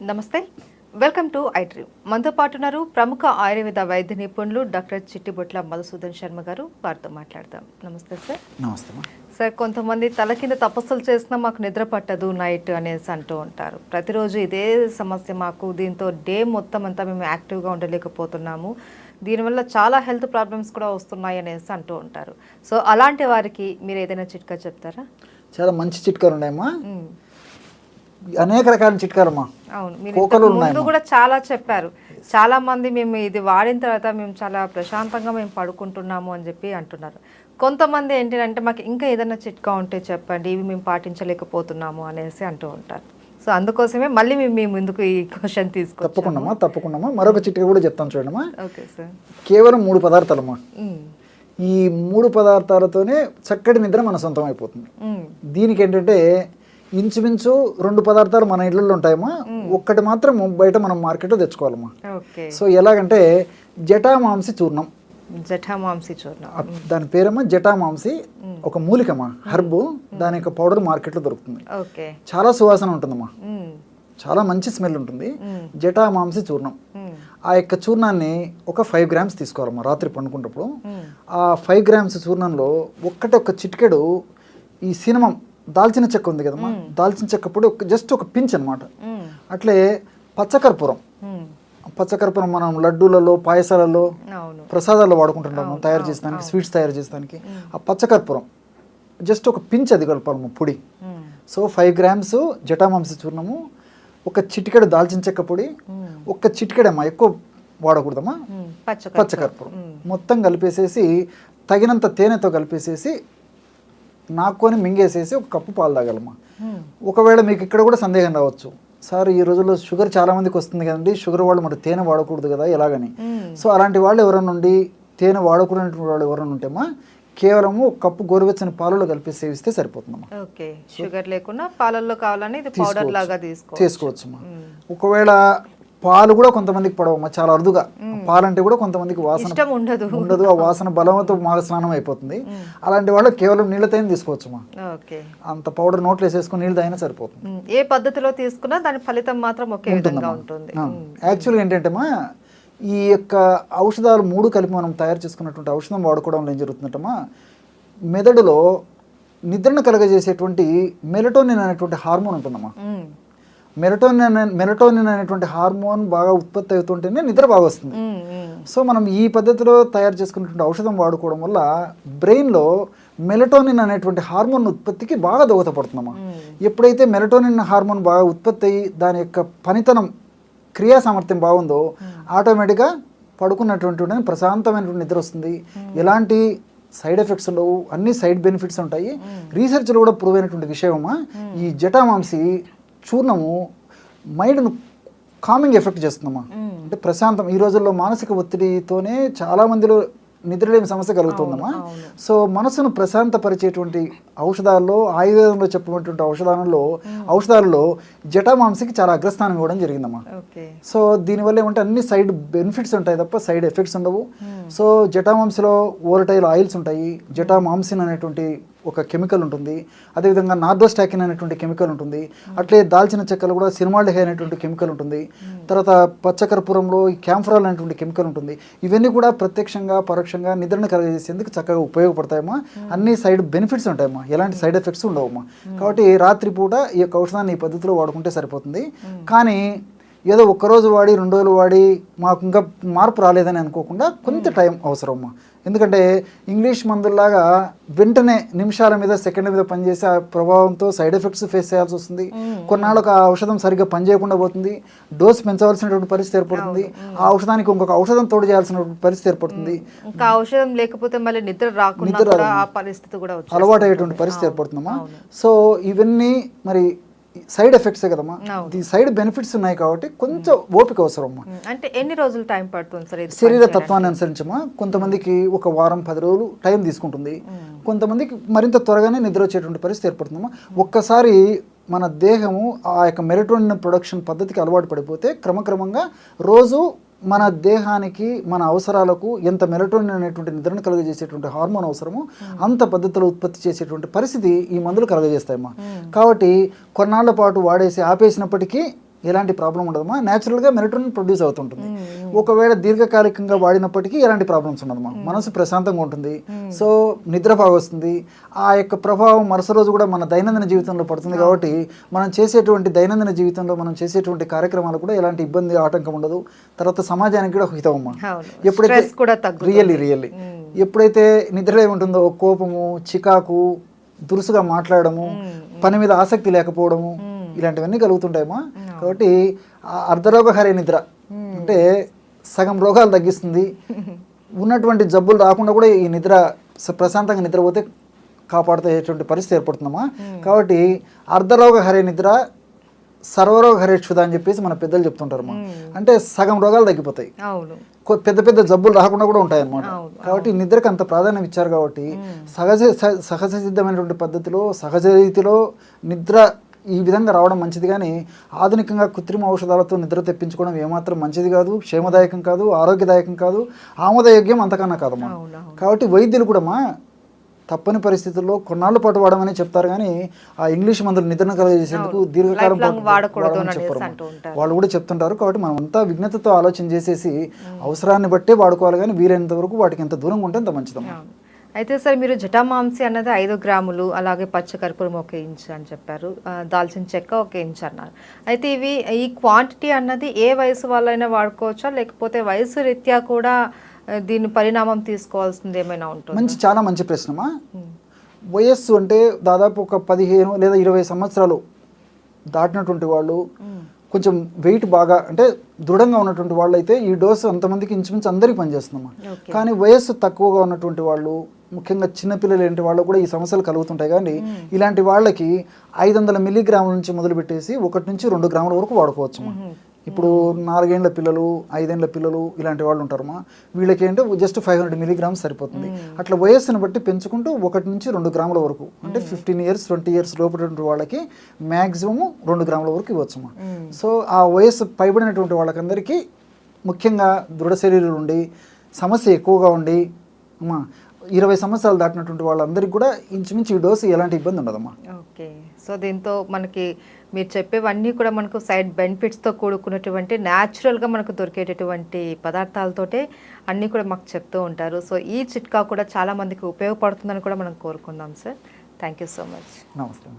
నమస్తే, welcome to iDream. మనతో పాటు ఉన్నారు ప్రముఖ ఆయుర్వేద వైద్య నిపుణులు డాక్టర్ చిట్టిబొట్ల మధుసూదన్ శర్మ గారు. వారితో మాట్లాడదాం. నమస్తే సార్. నమస్తే సార్, కొంతమంది తల కింద తపస్సులు చేసినా మాకు నిద్ర పట్టదు నైట్ అనేసి అంటూ ఉంటారు. ప్రతిరోజు ఇదే సమస్య మాకు, దీంతో డే మొత్తం అంతా మేము యాక్టివ్గా ఉండలేకపోతున్నాము, దీనివల్ల చాలా హెల్త్ ప్రాబ్లమ్స్ కూడా వస్తున్నాయి అనేసి అంటూ ఉంటారు. సో అలాంటి వారికి మీరు ఏదైనా చిట్కా చెప్తారా? చాలా మంచి చిట్కాలు ఉన్నాయమ్మా, అనేక రకాల చిట్కాలమ్మా. అవును, మీరు ముందు కూడా చాలా చెప్పారు. చాలా మంది మేము ఇది వాడిన తర్వాత మేము చాలా ప్రశాంతంగా మేము పడుకుంటున్నాము అని చెప్పి అంటున్నారు. కొంతమంది ఏంటంటే మాకు ఇంకా ఏదైనా చిట్కా ఉంటే చెప్పండి, ఇవి మేము పాటించలేకపోతున్నాము అనేసి అంటూ ఉంటారు. సో అందుకోసమే మళ్ళీ మేము మీ ముందుకు ఈ క్వశ్చన్ తీసుకు తప్పకుండా మరొక చిట్కా కూడా చెప్తాను చూడమ్మా. Okay sir. కేవలం 3 పదార్థాలమ్మా. ఈ 3 పదార్థాలతోనే చక్కటి నిద్ర మన సొంతం అయిపోతుంది. దీనికి ఏంటంటే ఇంచుమించు 2 పదార్థాలు మన ఇళ్లలో ఉంటాయమ్మా, ఒక్కటి మాత్రం బయట మనం మార్కెట్లో తెచ్చుకోవాలమ్మా. సో ఎలాగంటే జటామాంసి చూర్ణం. జటామాంసి చూర్ణం, దాని పేరమ్మా జటామాంసి. ఒక మూలికమ్మా, హర్బు. దాని యొక్క పౌడర్ మార్కెట్లో దొరుకుతుంది. చాలా సువాసన ఉంటుందమ్మా, చాలా మంచి స్మెల్ ఉంటుంది. జటామాంసి చూర్ణం. ఆ యొక్క చూర్ణాన్ని ఒక 5 గ్రామ్స్ తీసుకోవాలమ్మా. రాత్రి పండుకున్నప్పుడు ఆ 5 గ్రామ్స్ చూర్ణంలో ఒక్క చిటికెడు ఈ సినమం, దాల్చిన చెక్క ఉంది కదమ్మా, దాల్చిన చెక్క పొడి జస్ట్ ఒక పించ్ అనమాట. అట్లే పచ్చకర్పూరం. పచ్చకర్పూరం మనం లడ్డూలలో, పాయసాలలో, ప్రసాదాల్లో వాడుకుంటున్నాము తయారు చేసడానికి, స్వీట్స్ తయారు చేసడానికి. ఆ పచ్చకర్పూరం జస్ట్ ఒక పించ్ అది కలపాలమ్మా, పొడి. సో 5 గ్రామ్స్ జటామాంసి చూర్ణము, ఒక చిటికెడు దాల్చిన చెక్క పొడి, ఒక చిటికెడమ్మా, ఎక్కువ వాడకూడదమ్మా, పచ్చకర్పూరం మొత్తం కలిపేసేసి తగినంత తేనెతో కలిపేసేసి నాకుని మింగేసేసి ఒక కప్పు పాలు తాగాలమ్మా. ఒకవేళ మీకు ఇక్కడ కూడా సందేహం రావచ్చు, సార్ ఈ రోజుల్లో షుగర్ చాలా మందికి వస్తుంది కదండి, షుగర్ వాళ్ళు మరి తేనె వాడకూడదు కదా ఎలాగని. సో అలాంటి వాళ్ళు ఎవరైనా ఉండి తేనె వాడకూడనటువంటి వాళ్ళు ఎవరైనా ఉంటేమా కేవలము ఒక కప్పు గోరువెచ్చని పాలలో కలిపి సేవిస్తే సరిపోతుందమ్మా. ఓకే, షుగర్ లేకుండా పాలల్లో కావాలని ఇది పౌడర్ లాగా తీసుకోవచ్చమ్మా. ఒకవేళ పాలు కూడా కొంతమందికి పడవమ్మా, చాలా అరుదుగా. పాలంటే కూడా కొంతమందికి వాసన ఉండదు, ఆ వాసన బలంతో మాగ స్నానం అయిపోతుంది. అలాంటి వాళ్ళు కేవలం నీళ్ళతో తీసుకోవచ్చమ్మా. అంత పౌడర్ నోట్లో వేసేసుకుని నీళ్ళు తాగినా సరిపోతుంది. ఏ పద్ధతిలో తీసుకున్నా దాని ఫలితం మాత్రం ఒకే విధంగా ఉంటుంది. యాక్చువల్గా ఏంటంటేమా, ఈ యొక్క ఔషధాలు 3 కలిపి మనం తయారు చేసుకున్నటువంటి ఔషధం వాడుకోవడంలో ఏం జరుగుతుందంటమ్మా, మెదడులో నిద్రను కలగజేసేటువంటి మెలటోనిన్ అనేటువంటి హార్మోన్ ఉంటుందమ్మా. మెలటోనిన్ అనేటువంటి హార్మోన్ బాగా ఉత్పత్తి అవుతుంటేనే నిద్ర బాగా వస్తుంది. సో మనం ఈ పద్ధతిలో తయారు చేసుకున్నటువంటి ఔషధం వాడుకోవడం వల్ల బ్రెయిన్లో మెలటోనిన్ అనేటువంటి హార్మోన్ ఉత్పత్తికి బాగా దోహదపడుతుందమ్మా. ఎప్పుడైతే మెలటోనిన్ హార్మోన్ బాగా ఉత్పత్తి అయ్యి దాని యొక్క పనితనం, క్రియా సామర్థ్యం బాగుందో ఆటోమేటిక్గా పడుకున్నటువంటి ప్రశాంతమైనటువంటి నిద్ర వస్తుంది. ఎలాంటి సైడ్ ఎఫెక్ట్స్ ఉండవు, అన్ని సైడ్ బెనిఫిట్స్ ఉంటాయి. రీసెర్చ్లో కూడా ప్రూవ్ అయినటువంటి విషయమా, ఈ జటామాంసి చూర్ణము మైండ్ను కామింగ్ ఎఫెక్ట్ చేస్తుందమ్మా. అంటే ప్రశాంతం. ఈ రోజుల్లో మానసిక ఒత్తిడితోనే చాలా మందిలో నిద్రలేని సమస్య కలుగుతుందమ్మా. సో మనసును ప్రశాంతపరిచేటువంటి ఔషధాల్లో, ఆయుర్వేదంలో చెప్పినటువంటి ఔషధాలలో జటామాంసికి చాలా అగ్రస్థానం ఇవ్వడం జరిగిందమ్మా. సో దీనివల్ల ఏమంటే అన్ని సైడ్ బెనిఫిట్స్ ఉంటాయి తప్ప సైడ్ ఎఫెక్ట్స్ ఉండవు. సో జటామాంసిలో వోలటైల్ ఆయిల్స్ ఉంటాయి. జటామాంసిన్ అనేటువంటి ఒక కెమికల్ ఉంటుంది. అదేవిధంగా నార్డోస్టాకిన్ అనేటువంటి కెమికల్ ఉంటుంది. అట్లే దాల్చిన చెక్కలు కూడా సినిమాల్డిహైడ్ అనేటువంటి కెమికల్ ఉంటుంది. తర్వాత పచ్చకర్పూరంలో ఈ క్యాంఫరాల్ అనేటువంటి కెమికల్ ఉంటుంది. ఇవన్నీ కూడా ప్రత్యక్షంగా పరోక్షంగా నిద్రను కలగజేసేందుకు చక్కగా ఉపయోగపడతాయమ్మా. అన్ని సైడ్ బెనిఫిట్స్ ఉంటాయమ్మా, ఎలాంటి సైడ్ ఎఫెక్ట్స్ ఉండవమ్మా. కాబట్టి రాత్రిపూట ఈ యొక్క ఔషధాన్ని ఈ పద్ధతిలో వాడుకుంటే సరిపోతుంది. కానీ ఏదో ఒక్కరోజు వాడి 2 రోజులు వాడి మాకు ఇంకా మార్పు రాలేదని అనుకోకుండా కొంత టైం అవసరమ్మా. ఎందుకంటే ఇంగ్లీష్ మందుల్లాగా వెంటనే నిమిషాల మీద, సెకండ్ల మీద పనిచేసే ఆ ప్రభావంతో సైడ్ ఎఫెక్ట్స్ ఫేస్ చేయాల్సి వస్తుంది. కొన్నాళ్ళకు ఆ ఔషధం సరిగ్గా పనిచేయకుండా పోతుంది, డోస్ పెంచవలసినటువంటి పరిస్థితి ఏర్పడుతుంది. ఆ ఔషధానికి ఇంకొక ఔషధం తోడు చేయాల్సినటువంటి పరిస్థితి ఏర్పడుతుంది. ఔషధం లేకపోతే మళ్ళీ నిద్ర అలవాటు అయ్యేటువంటి పరిస్థితి ఏర్పడుతుందమ్మా. సో ఇవన్నీ మరి సైడ్ ఎఫెక్ట్స్ కదమ్మా, ఈ సైడ్ బెనిఫిట్స్ ఉన్నాయి కాబట్టి కొంచెం ఓపిక అవసరమ్మా. అంటే ఎన్ని రోజులు టైం పడుతుంది? శరీర తత్వాన్ని అనుసరించమ్మా. కొంతమందికి 1 వారం 10 రోజులు టైం తీసుకుంటుంది. కొంతమందికి మరింత త్వరగానే నిద్ర వచ్చేటువంటి పరిస్థితి ఏర్పడుతుందమ్మా. ఒక్కసారి మన దేహము ఆ యొక్క మెలటోనిన్ ప్రొడక్షన్ పద్ధతికి అలవాటు పడిపోతే క్రమక్రమంగా రోజు మన దేహానికి, మన అవసరాలకు ఎంత మెలటోనిన్ అనేటువంటి నిద్రను కలుగజేసేటువంటి హార్మోన్ అవసరమో అంత పద్ధతిలో ఉత్పత్తి చేసేటువంటి పరిస్థితి ఈ మందులు కలుగజేస్తాయమ్మా. కాబట్టి కొన్నాళ్ల పాటు వాడేసి ఆపేసినప్పటికీ ఎలాంటి ప్రాబ్లం ఉండదమ్మా. న్యాచురల్గా మెలటోనిన్ ప్రొడ్యూస్ అవుతుంటుంది. ఒకవేళ దీర్ఘకాలికంగా వాడినప్పటికీ ఎలాంటి ప్రాబ్లమ్స్ ఉండదమ్మా. మనసు ప్రశాంతంగా ఉంటుంది. సో నిద్ర బాగా వస్తుంది. ఆ యొక్క ప్రభావం మరుసటి రోజు కూడా మన దైనందిన జీవితంలో పడుతుంది. కాబట్టి మనం చేసేటువంటి దైనందిన జీవితంలో మనం చేసేటువంటి కార్యక్రమాలు కూడా ఎలాంటి ఇబ్బంది ఆటంకం ఉండదు. తర్వాత సమాజానికి కూడా హితమమ్మా. ఎప్పుడైతే రియల్లీ ఎప్పుడైతే నిద్ర ఉంటుందో కోపము, చికాకు, దురుసుగా మాట్లాడము, పని మీద ఆసక్తి లేకపోవడము, ఇలాంటివన్నీ కలుగుతుంటాయమ్మా. కాబట్టి అర్ధరోగహరే నిద్ర అంటే సగం రోగాలు తగ్గిస్తుంది. ఉన్నటువంటి జబ్బులు రాకుండా కూడా ఈ నిద్ర ప్రశాంతంగా నిద్రపోతే కాపాడుతేటువంటి పరిస్థితి ఏర్పడుతుందమ్మా. కాబట్టి అర్ధరోగహరే నిద్ర సర్వరోగహరే క్షుధ అని చెప్పేసి మన పెద్దలు చెప్తుంటారమ్మా. అంటే సగం రోగాలు తగ్గిపోతాయి, పెద్ద పెద్ద జబ్బులు రాకుండా కూడా ఉంటాయి అన్నమాట. కాబట్టి నిద్రకు అంత ప్రాధాన్యం ఇచ్చారు. కాబట్టి సహజ సిద్ధమైనటువంటి పద్ధతిలో సహజ రీతిలో నిద్ర ఈ విధంగా రావడం మంచిది. కానీ ఆధునికంగా కృత్రిమ ఔషధాలతో నిద్ర తెప్పించుకోవడం ఏమాత్రం మంచిది కాదు, క్షేమదాయకం కాదు, ఆరోగ్యదాయకం కాదు, ఆమోదయోగ్యం అంతకన్నా కాదమ్మా. కాబట్టి వైద్యులు కూడా తప్పని పరిస్థితుల్లో కొన్నాళ్ళ పాటు వాడమని చెప్తారు. కానీ ఆ ఇంగ్లీష్ మందులు నిద్రను కలగజేసేందుకు దీర్ఘకాలం చెప్పరు, వాళ్ళు కూడా చెప్తుంటారు. కాబట్టి మనం అంతా విజ్ఞతతో ఆలోచన చేసేసి అవసరాన్ని బట్టే వాడుకోవాలి. కానీ వీలైనంత వరకు వాటికి ఎంత దూరంగా ఉంటే అంత మంచిదమ్మా. అయితే సార్ మీరు జటామాంసి అన్నది 5 గ్రాములు, అలాగే పచ్చకర్పూరం 1 ఇంచ్ అని చెప్పారు, దాల్చిన చెక్క 1 ఇంచ్ అన్నారు. అయితే ఈ క్వాంటిటీ అన్నది ఏ వయసు వాళ్ళైనా వాడుకోవచ్చా, లేకపోతే వయసు రీత్యా కూడా దీని పరిణామం తీసుకోవాల్సింది ఏమైనా ఉంటుంది? చాలా మంచి ప్రశ్నమా. వయస్సు అంటే దాదాపు ఒక 15 లేదా 20 సంవత్సరాలు దాటినటువంటి వాళ్ళు, కొంచెం వెయిట్ బాగా అంటే దృఢంగా ఉన్నటువంటి వాళ్ళు అయితే ఈ డోసు అంతమందికి ఇంచుమించు అందరికీ పనిచేస్తుందమ్మా. కానీ వయస్సు తక్కువగా ఉన్నటువంటి వాళ్ళు, ముఖ్యంగా చిన్నపిల్లలు ఏంటి వాళ్ళు కూడా ఈ సమస్యలు కలుగుతుంటాయి. కానీ ఇలాంటి వాళ్ళకి 500 మిల్లీగ్రాముల నుంచి మొదలుపెట్టేసి 1 నుంచి 2 గ్రాముల వరకు వాడుకోవచ్చు. ఇప్పుడు 4 ఏళ్ల పిల్లలు, 5 ఏళ్ల పిల్లలు ఇలాంటి వాళ్ళు ఉంటారమ్మా. వీళ్ళకి ఏంటో జస్ట్ 500 మిల్లీగ్రామ్స్ సరిపోతుంది. అట్లా వయస్సును బట్టి పెంచుకుంటూ 1 నుంచి 2 గ్రాముల వరకు, అంటే 15 ఇయర్స్ 20 ఇయర్స్ లోపల వాళ్ళకి మ్యాక్సిమం 2 గ్రాముల వరకు ఇవ్వచ్చమ్మా. సో ఆ వయస్సు పైబడినటువంటి వాళ్ళకందరికీ, ముఖ్యంగా దృఢ శరీరం ఉండి సమస్య ఎక్కువగా ఉండి 20 సంవత్సరాలు దాటినటువంటి వాళ్ళందరికీ కూడా ఇంచుమించు ఈ డోసు ఎలాంటి ఇబ్బంది ఉండదమ్మా. ఓకే. సో దీంతో మనకి మీరు చెప్పేవన్నీ కూడా మనకు సైడ్ బెనిఫిట్స్తో కూడుకున్నటువంటి న్యాచురల్గా మనకు దొరికేటటువంటి పదార్థాలతోటే అన్నీ కూడా మాకు చెప్తూ ఉంటారు. సో ఈ చిట్కా కూడా చాలామందికి ఉపయోగపడుతుందని కూడా మనం కోరుకుందాం sir. Thank you so much. నమస్తే.